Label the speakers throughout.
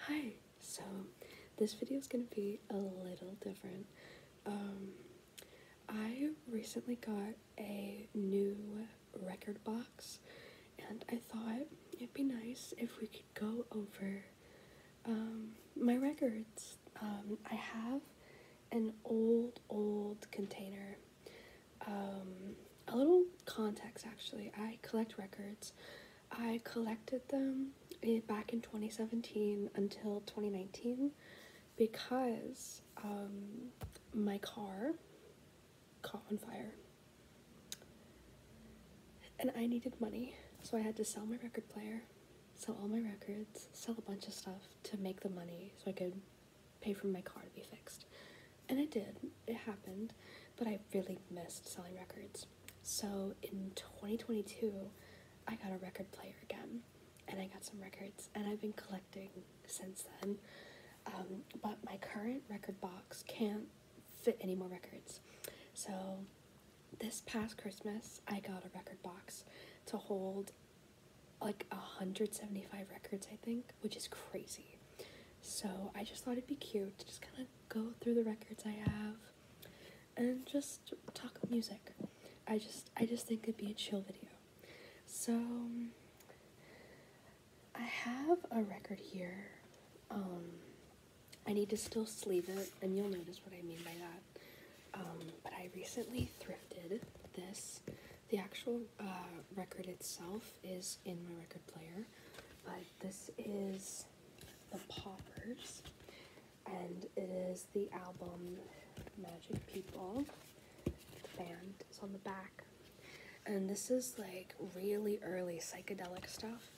Speaker 1: Hi, so this video is going to be a little different. I recently got a new record box, and I thought it'd be nice if we could go over my records. I have an old container. A little context actually. I collect records. I collected them back in 2017 until 2019 because my car caught on fire and I needed money, so I had to sell my record player, sell all my records, sell a bunch of stuff to make the money so I could pay for my car to be fixed. And it did, it happened, but I really missed selling records. So in 2022 I got a record player again, and I got some records, and I've been collecting since then. But my current record box can't fit any more records. So this past Christmas, I got a record box to hold like 175 records, I think, which is crazy. So I just thought it'd be cute to just kind of go through the records I have and just talk music. I just think it'd be a chill video. So I have a record here. I need to still sleeve it, and you'll notice what I mean by that. But I recently thrifted this. The actual record itself is in my record player, but this is the Poppers, and it is the album Magic People. The band is on the back, and this is like really early psychedelic stuff,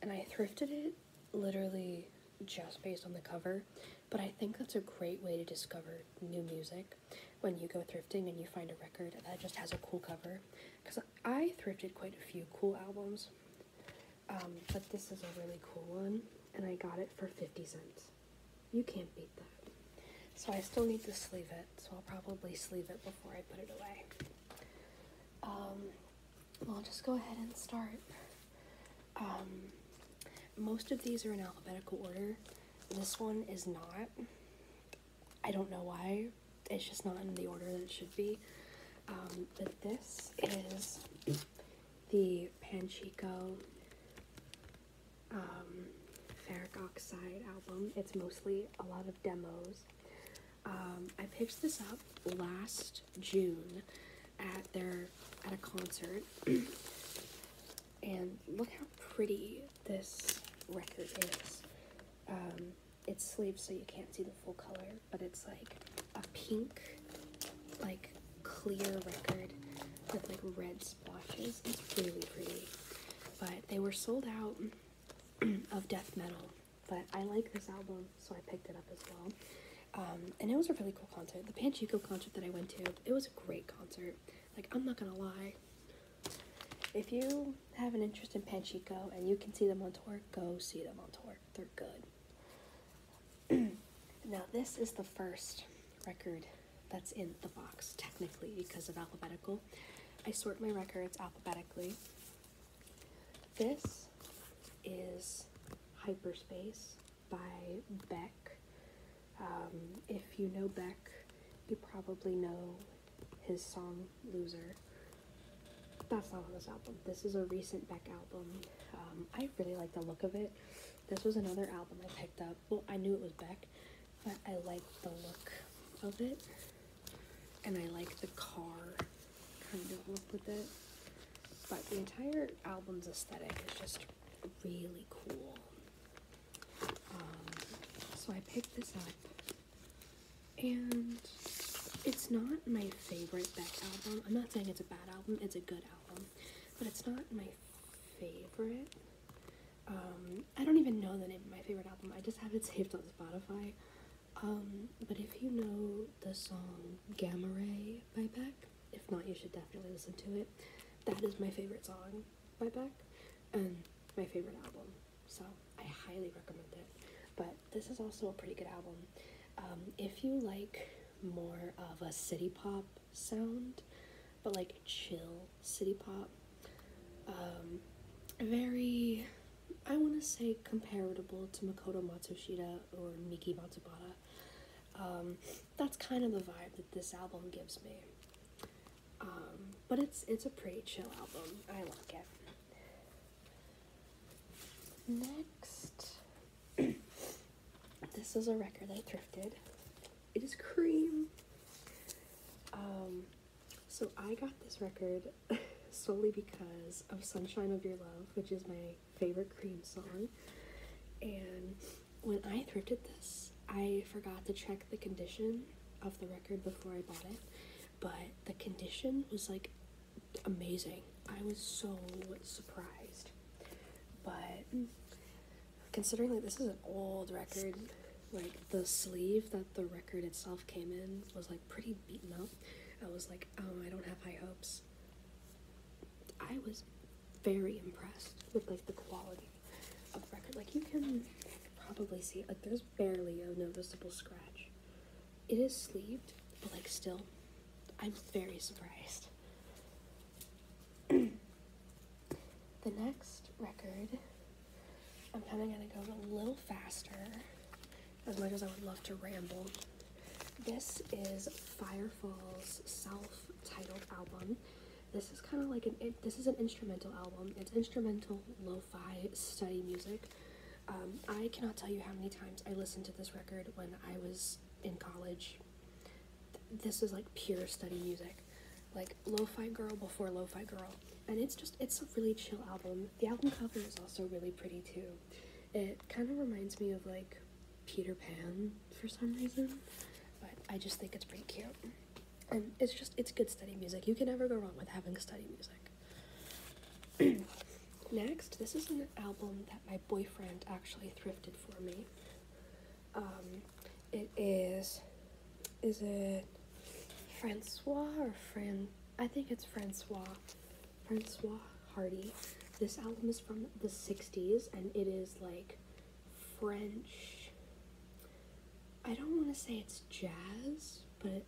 Speaker 1: and I thrifted it literally just based on the cover, but I think that's a great way to discover new music when you go thrifting and you find a record that just has a cool cover, because I thrifted quite a few cool albums, but this is a really cool one, and I got it for 50 cents. You can't beat that. So I still need to sleeve it, so I'll probably sleeve it before I put it away. Well, I'll just go ahead and start. Most of these are in alphabetical order. This one is not. I don't know why. It's just not in the order that it should be. But this is the Panchico Ferric Oxide album. It's mostly a lot of demos. I picked this up last June at a concert, and look how pretty this record is. It's sleeved so you can't see the full color, but it's like a pink, like clear record with like red splotches. It's really pretty, but they were sold out of death metal, but I like this album, so I picked it up as well. And it was a really cool concert. The Panchico concert that I went to, it was a great concert. Like, I'm not gonna lie. If you have an interest in Panchico and you can see them on tour, go see them on tour. They're good. Now, this is the first record that's in the box, technically, because of alphabetical. I sort my records alphabetically. This is Hyperspace by Beck. If you know Beck, you probably know his song Loser. That's not on this album. This is a recent Beck album. I really like the look of it. This was another album I picked up. Well, I knew it was Beck, but I liked the look of it, and I like the car kind of look with it. But the entire album's aesthetic is just really cool. So I picked this up, and it's not my favorite Beck album. I'm not saying it's a bad album, it's a good album, but it's not my favorite. I don't even know the name of my favorite album. I just have it saved on Spotify. But if you know the song Gamma Ray by Beck, if not, you should definitely listen to it. That is my favorite song by Beck, and my favorite album, so I highly recommend it. But this is also a pretty good album. If you like more of a city pop sound, but like chill city pop, very I want to say comparable to Makoto Matsushita or Miki Matsubara. That's kind of the vibe that this album gives me. But it's a pretty chill album. I like it. Next, this is a record I thrifted. It is Cream. So I got this record solely because of Sunshine of Your Love, which is my favorite Cream song. And when I thrifted this, I forgot to check the condition of the record before I bought it, but the condition was like amazing. I was so surprised. But considering that this is an old record, like the sleeve that the record itself came in was like pretty beaten up, I was like, I don't have high hopes. I was very impressed with like the quality of the record. Like you can probably see, like there's barely a noticeable scratch. It is sleeved, but like still, I'm very surprised. The next record, I'm kind of gonna go a little faster, as much as I would love to ramble. This is Firefall's self-titled album. This is kind of like this is an instrumental album. It's instrumental lo-fi study music. I cannot tell you how many times I listened to this record when I was in college. This is like pure study music, like lo-fi girl before lo-fi girl. And it's a really chill album. The album cover is also really pretty too. It kind of reminds me of like Peter Pan for some reason, but I just think it's pretty cute. And it's good study music. You can never go wrong with having study music. Next, this is an album that my boyfriend actually thrifted for me. It is it Francois or I think it's Francois Hardy. This album is from the 60s, and it is like French. I don't want to say it's jazz, but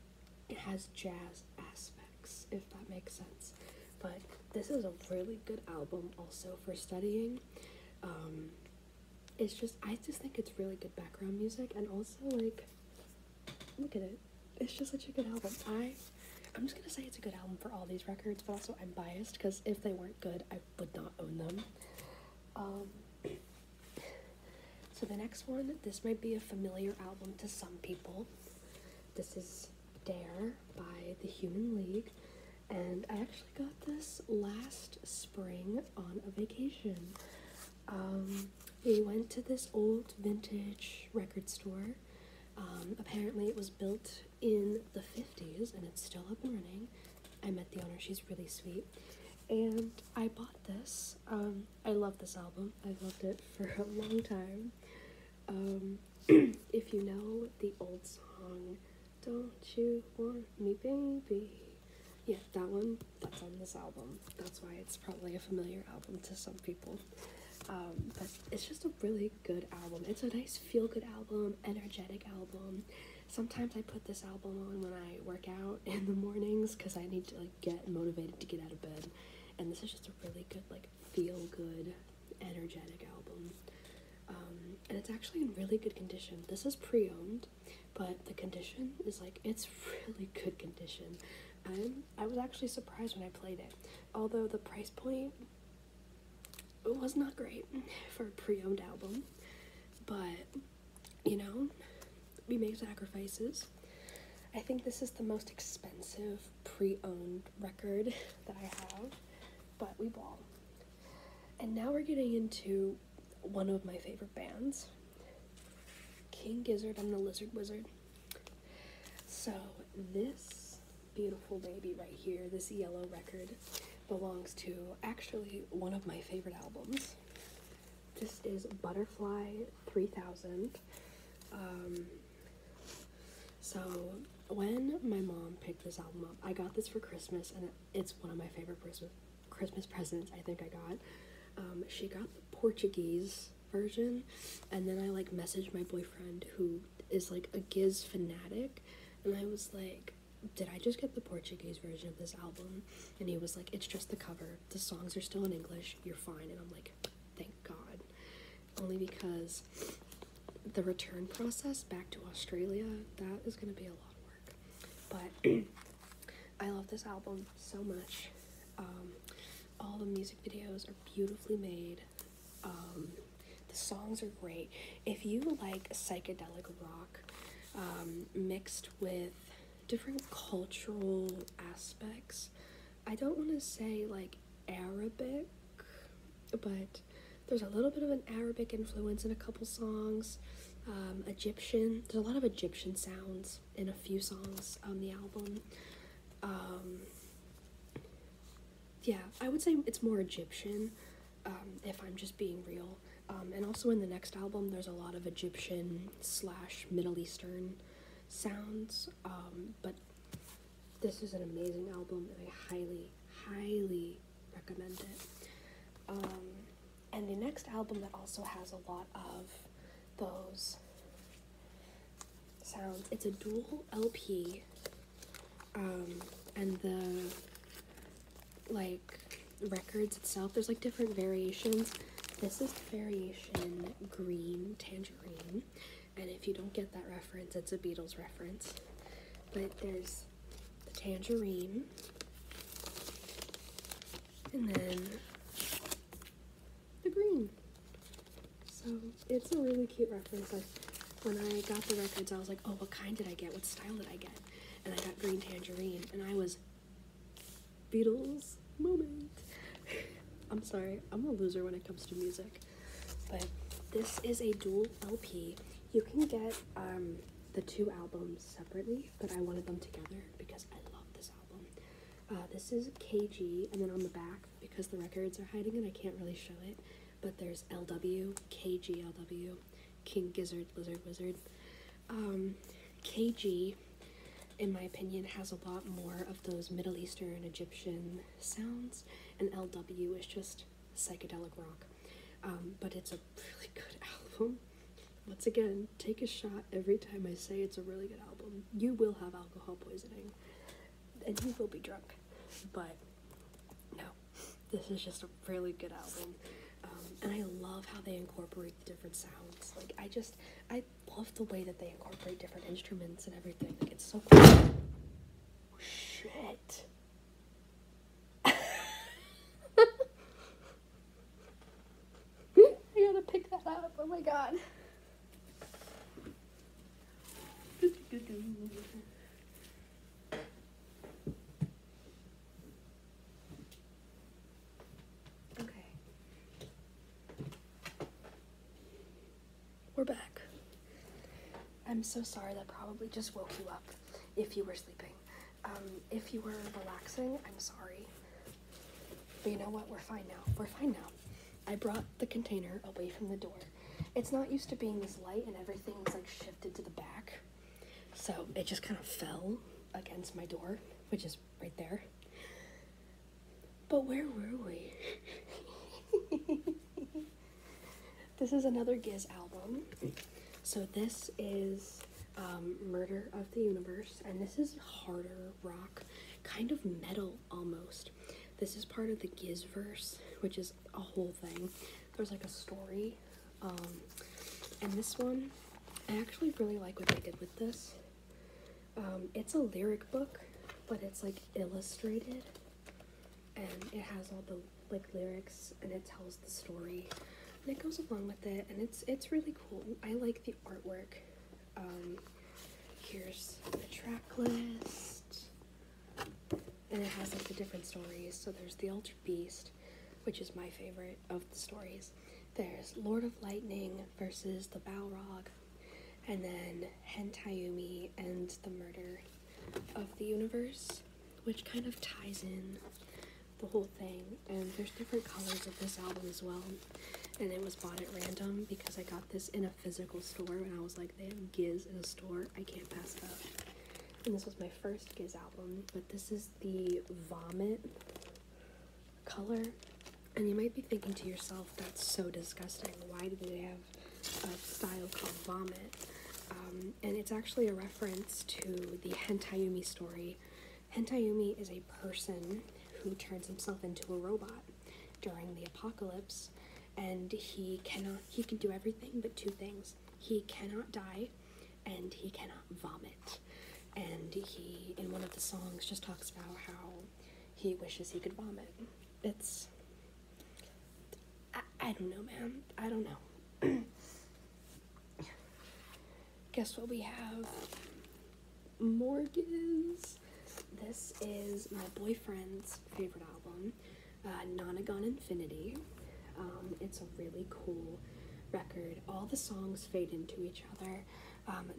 Speaker 1: it has jazz aspects, if that makes sense. But this is a really good album also for studying. I just think it's really good background music, and also like, look at it. It's just such a good album. I'm just gonna say it's a good album for all these records, but also I'm biased because if they weren't good, I would not own them. So the next one, this might be a familiar album to some people. This is Dare by the Human League, and I actually got this last spring on a vacation. We went to this old vintage record store. Apparently it was built in the 50s and it's still up and running. I met the owner, she's really sweet. And I bought this. I love this album. I've loved it for a long time. If you know the old song, Don't You Want Me Baby? Yeah, that one, that's on this album. That's why it's probably a familiar album to some people. But it's just a really good album. It's a nice feel-good album, energetic album. Sometimes I put this album on when I work out in the mornings because I need to like get motivated to get out of bed. And this is just a really good, like, feel-good, energetic album. And it's actually in really good condition. This is pre-owned, but the condition is like, it's really good condition. I was actually surprised when I played it. Although the price point, it was not great for a pre-owned album, but you know, we make sacrifices. I think this is the most expensive pre-owned record that I have, but we ball. And now we're getting into one of my favorite bands, King Gizzard and the Lizard Wizard. So this beautiful baby right here, this yellow record, belongs to actually one of my favorite albums. This is Butterfly 3000. So when my mom picked this album up, I got this for Christmas, and it's one of my favorite Christmas presents I think I got. She got the Portuguese version, and then I like messaged my boyfriend who is like a Giz fanatic, and I was like, did I just get the Portuguese version of this album? And he was like, it's just the cover, the songs are still in English, you're fine. And I'm like, thank God. only because the return process back to Australia, that is going to be a lot of work. But I love this album so much. All the music videos are beautifully made. The songs are great. If you like psychedelic rock mixed with different cultural aspects, I don't want to say like Arabic, but there's a little bit of an Arabic influence in a couple songs. Egyptian, there's a lot of Egyptian sounds in a few songs on the album. Yeah, I would say it's more Egyptian, if I'm just being real. And also in the next album, there's a lot of Egyptian / Middle Eastern sounds. But this is an amazing album, and I highly, highly recommend it. And the next album that also has a lot of those sounds, it's a dual LP, and the like records itself, there's like different variations. This is variation Green Tangerine, and if you don't get that reference, it's a Beatles reference. But there's the Tangerine, and then the Green. So it's a really cute reference. Like when I got the records, I was like, oh, what kind did I get? What style did I get? And I got Green Tangerine, and I was Beatles moment. I'm sorry, I'm a loser when it comes to music, but this is a dual LP. You can get the two albums separately, but I wanted them together because I love this album. This is KG, and then on the back, because the records are hiding it, I can't really show it, but there's LW, KG, LW, King Gizzard, Lizard, Wizard. KG, in my opinion, has a lot more of those Middle Eastern Egyptian sounds, and LW is just psychedelic rock. But it's a really good album. Once again, take a shot every time I say it's a really good album. You will have alcohol poisoning, and you will be drunk. But no, this is just a really good album. And I love how they incorporate the different sounds. Like, I love the way that they incorporate different instruments and everything. Like, it's so cool. Oh, shit. I gotta pick that up. Oh my god. We're back. I'm so sorry that probably just woke you up if you were sleeping. If you were relaxing, I'm sorry. But you know what? We're fine now. We're fine now. I brought the container away from the door. It's not used to being this light, and everything's like shifted to the back. So it just kind of fell against my door, which is right there. But where were we? This is another Giz album. So this is Murder of the Universe, and this is harder rock, kind of metal almost. This is part of the Giz verse, which is a whole thing. There's like a story, and this one, I actually really like what they did with this. It's a lyric book, but it's like illustrated, and it has all the like lyrics, and it tells the story. And it goes along with it, and it's really cool. I like the artwork. Here's the track list, and it has like the different stories. So there's the Altered Beast, which is my favorite of the stories. There's Lord of Lightning versus the Balrog, and then Hentayumi and the Murder of the Universe, which kind of ties in the whole thing. And there's different colors of this album as well. And it was bought at random because I got this in a physical store, and I was like, they have Giz in a store, I can't pass it up. And this was my first Giz album, but this is the Vomit color. And you might be thinking to yourself, that's so disgusting. Why do they have a style called Vomit? And it's actually a reference to the Hentayumi story. Hentayumi is a person who turns himself into a robot during the apocalypse. and he can do everything but two things. He cannot die, and he cannot vomit. And he, in one of the songs, just talks about how he wishes he could vomit. It's, I don't know, man. I don't know. Guess what we have? Morgans. This is my boyfriend's favorite album, Nonagon Infinity. It's a really cool record. All the songs fade into each other.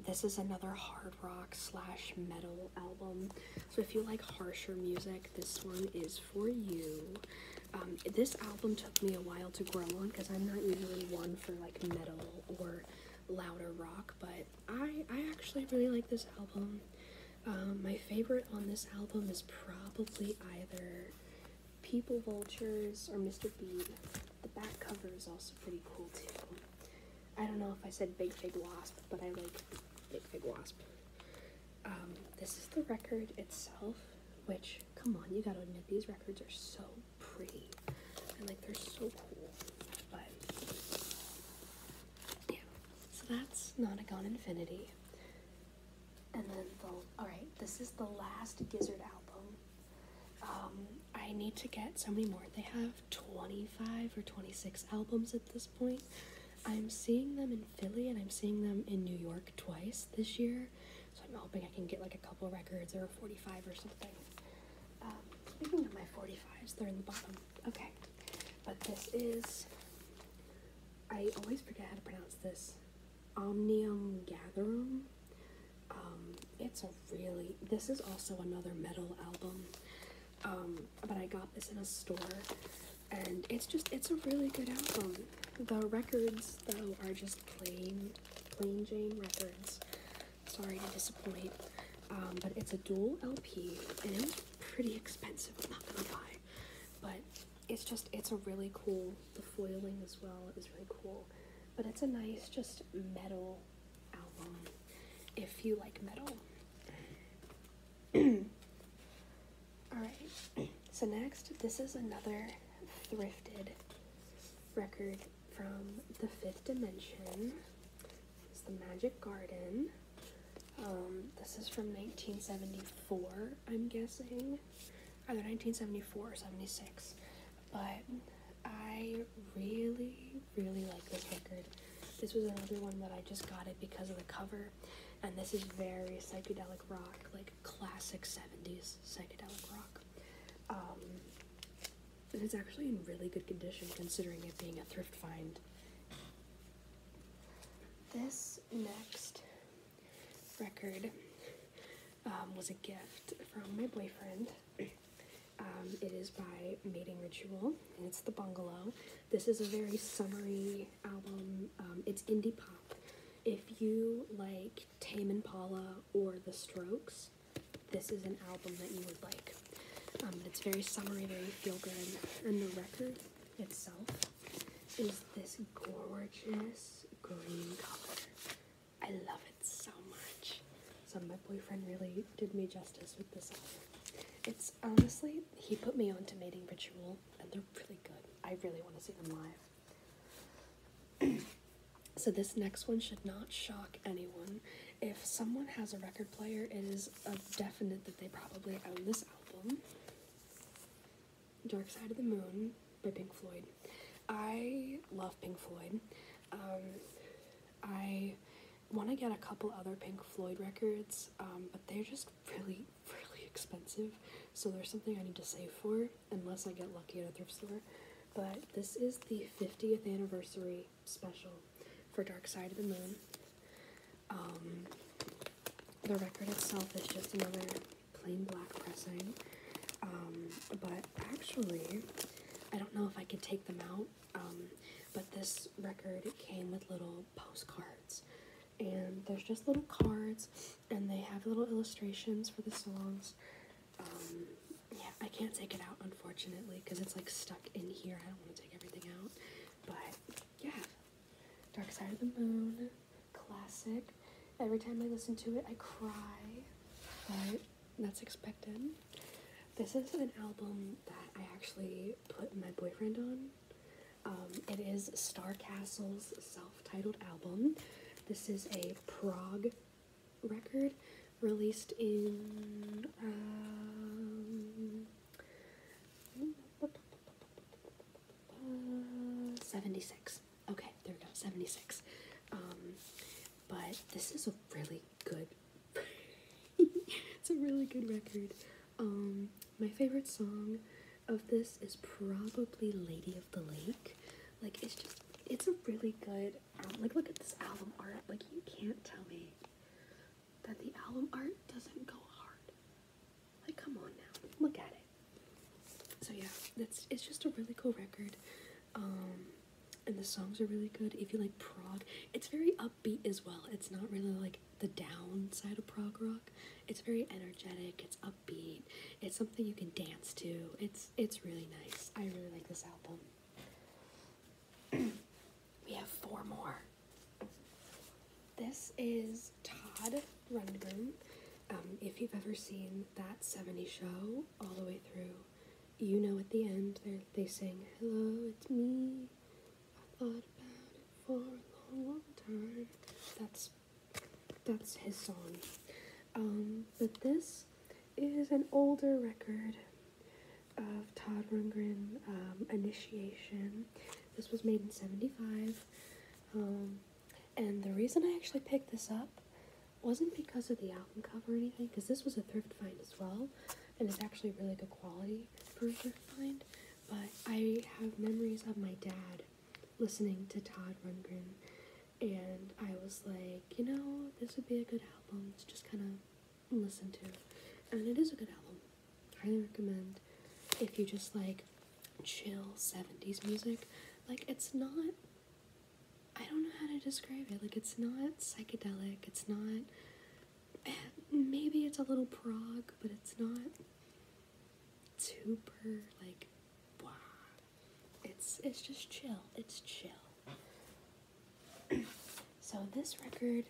Speaker 1: This is another hard rock / metal album. So if you like harsher music, this one is for you. This album took me a while to grow on because I'm not usually one for like metal or louder rock, but I actually really like this album. My favorite on this album is probably either People Vultures or Mr. Beat. The back cover is also pretty cool too. I don't know if I said Big Fig Wasp, but I like Big Fig Wasp. This is the record itself, which, come on, you gotta admit, these records are so pretty. And like, they're so cool. But, yeah. So that's Nonagon Infinity. And then alright, this is the last Gizzard album. I need to get so many more. They have 25 or 26 albums at this point. I'm seeing them in Philly and I'm seeing them in New York twice this year. So I'm hoping I can get like a couple records or a 45 or something. Speaking of my 45s, they're in the bottom. Okay. But this is, I always forget how to pronounce this. Omnium Gatherum. This is also another metal album, but I got this in a store, and it's a really good album. The records, though, are just plain Jane records. Sorry to disappoint, but it's a dual LP, and it was pretty expensive, I'm not gonna lie, but it's a really cool, the foiling as well is really cool, but it's a nice, just metal album, if you like metal. Alright, so next, this is another thrifted record from the Fifth Dimension. It's the Magic Garden. This is from 1974, I'm guessing. Either 1974 or 76. But I really, really like this record. This was another one that I just got it because of the cover. And this is very psychedelic rock, like classic 70s psychedelic rock. And it's actually in really good condition considering it being a thrift find. This next record was a gift from my boyfriend. It is by Mating Ritual, and it's The Bungalow. This is a very summery album. It's indie pop. If you like Tame Impala or The Strokes, this is an album that you would like. It's very summery, very feel-good, and the record itself is this gorgeous green color. I love it so much. So my boyfriend really did me justice with this album. It's honestly, he put me on to Mating Ritual, and they're really good. I really want to see them live. So this next one should not shock anyone. If someone has a record player, it is a definite that they probably own this album. Dark Side of the Moon by Pink Floyd. I love Pink Floyd. I want to get a couple other Pink Floyd records, but they're just really, really expensive. So there's something I need to save for, unless I get lucky at a thrift store. But this is the 50th anniversary special for Dark Side of the Moon. The record itself is just another plain black pressing. But actually, I don't know if I could take them out, but this record, it came with little postcards, and there's just little cards, and they have little illustrations for the songs. Yeah, I can't take it out, unfortunately, because it's like stuck in here. I don't want to take everything out, but yeah, Dark Side of the Moon, classic. Every time I listen to it, I cry, but that's expected. This is an album that I actually put my boyfriend on. It is Star Castle's self-titled album. This is a prog record released in 76. Okay, there we go, 76. But this is a really good it's a really good record. My favorite song of this is probably Lady of the Lake. Like, it's a really good like, look at this album art. Like, you can't tell me that the album art doesn't go hard. Like, come on now, look at it. So yeah, it's just a really cool record. And the songs are really good. If you like prog, it's very upbeat as well. It's not really like the down side of prog rock. It's very energetic, it's upbeat, it's something you can dance to. It's really nice. I really like this album. We have 4 more. This is Todd Rundgren. If you've ever seen That 70s Show all the way through, you know at the end they sing, "Hello, it's me. I thought about it for a long, long time." That's his song. But this is an older record of Todd Rundgren, Initiation. This was made in 75. And the reason I actually picked this up wasn't because of the album cover or anything, because this was a thrift find as well, and it's actually really good quality for a thrift find. But I have memories of my dad listening to Todd Rundgren, and I was like, you know, this would be a good album to just kind of listen to. And it is a good album. Highly recommend if you just like chill 70s music. Like, it's not, I don't know how to describe it. Like, it's not psychedelic. It's not, maybe it's a little prog, but it's not super like, wow. It's just chill. It's chill. So this record,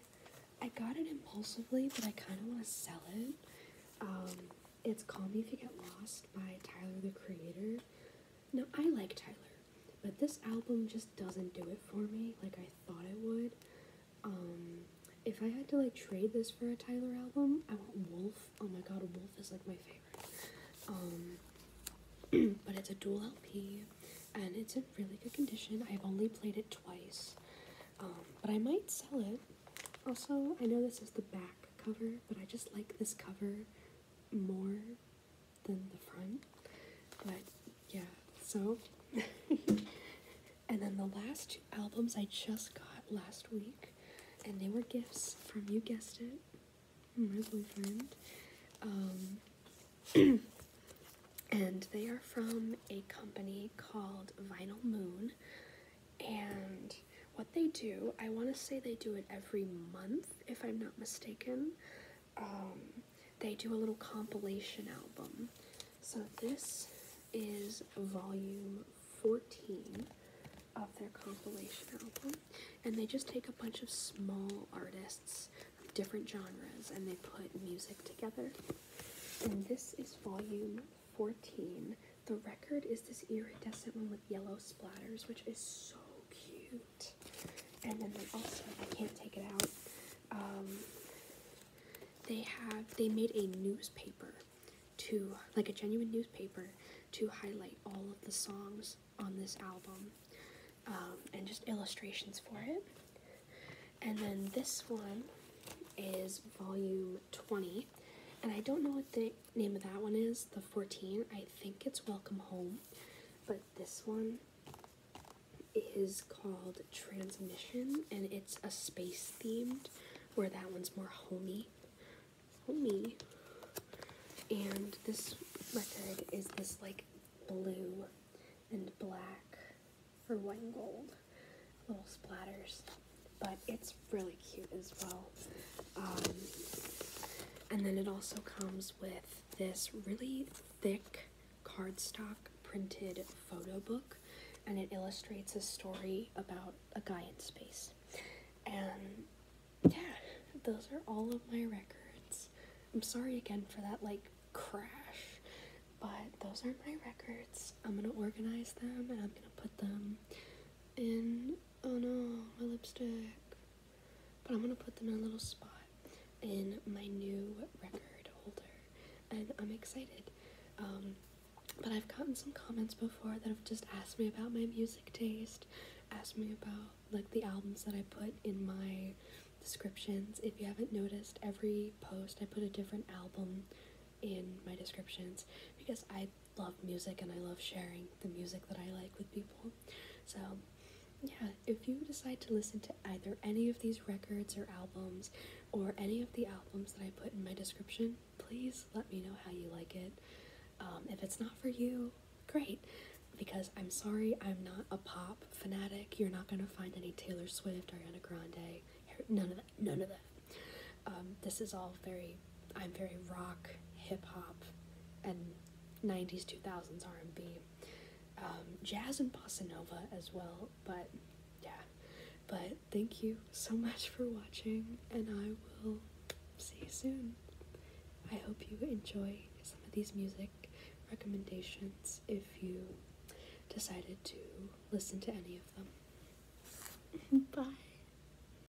Speaker 1: I got it impulsively, but I kind of want to sell it. It's Call Me If You Get Lost by Tyler, the Creator. Now, I like Tyler, but this album just doesn't do it for me like I thought it would. If I had to like trade this for a Tyler album, I want Wolf. Oh my god, Wolf is like my favorite. But it's a dual LP, and it's in really good condition. I've only played it twice, but I might sell it. Also, I know this is the back cover, but I just like this cover more than the front. But yeah, so and then the last 2 albums I just got last week, and they were gifts from, you guessed it, my boyfriend. And they are from a company called Vinyl Moon, and what they do, I want to say they do it every month, if I'm not mistaken. They do a little compilation album. So this is volume 14 of their compilation album, and they just take a bunch of small artists of different genres and they put music together. And this is volume 14. The record is this iridescent one with yellow splatters, which is so cute. And then they also, I can't take it out, they made a newspaper to, like a genuine newspaper, to highlight all of the songs on this album, and just illustrations for it. And then this one is volume 20, and I don't know what the name of that one is, the 14. I think it's Welcome Home, but this one is called Transmission, and it's a space themed, where that one's more homey. And this record is this like blue and black, or white and gold, little splatters, but it's really cute as well. And then it also comes with this really thick cardstock printed photo book, and it illustrates a story about a guy in space. And yeah, those are all of my records. I'm sorry again for that like crash, but those are my records. I'm gonna organize them and I'm gonna put them in, oh no, my lipstick. But I'm gonna put them in a little spot in my new record holder, and I'm excited. But I've gotten some comments before that have just asked me about my music taste, asked me about like the albums that I put in my descriptions. If you haven't noticed, every post I put a different album in my descriptions because I love music and I love sharing the music that I like with people. So yeah, if you decide to listen to either any of these records or albums or any of the albums that I put in my description, please let me know how you like it. If it's not for you, great, because I'm sorry, I'm not a pop fanatic. You're not gonna find any Taylor Swift, Ariana Grande, none of that. This is all I'm very rock, hip-hop, and 90s, 2000s R&B, jazz and bossa nova as well, but yeah. But thank you so much for watching, and I will see you soon. I hope you enjoy some of these music recommendations if you decided to listen to any of them. Bye.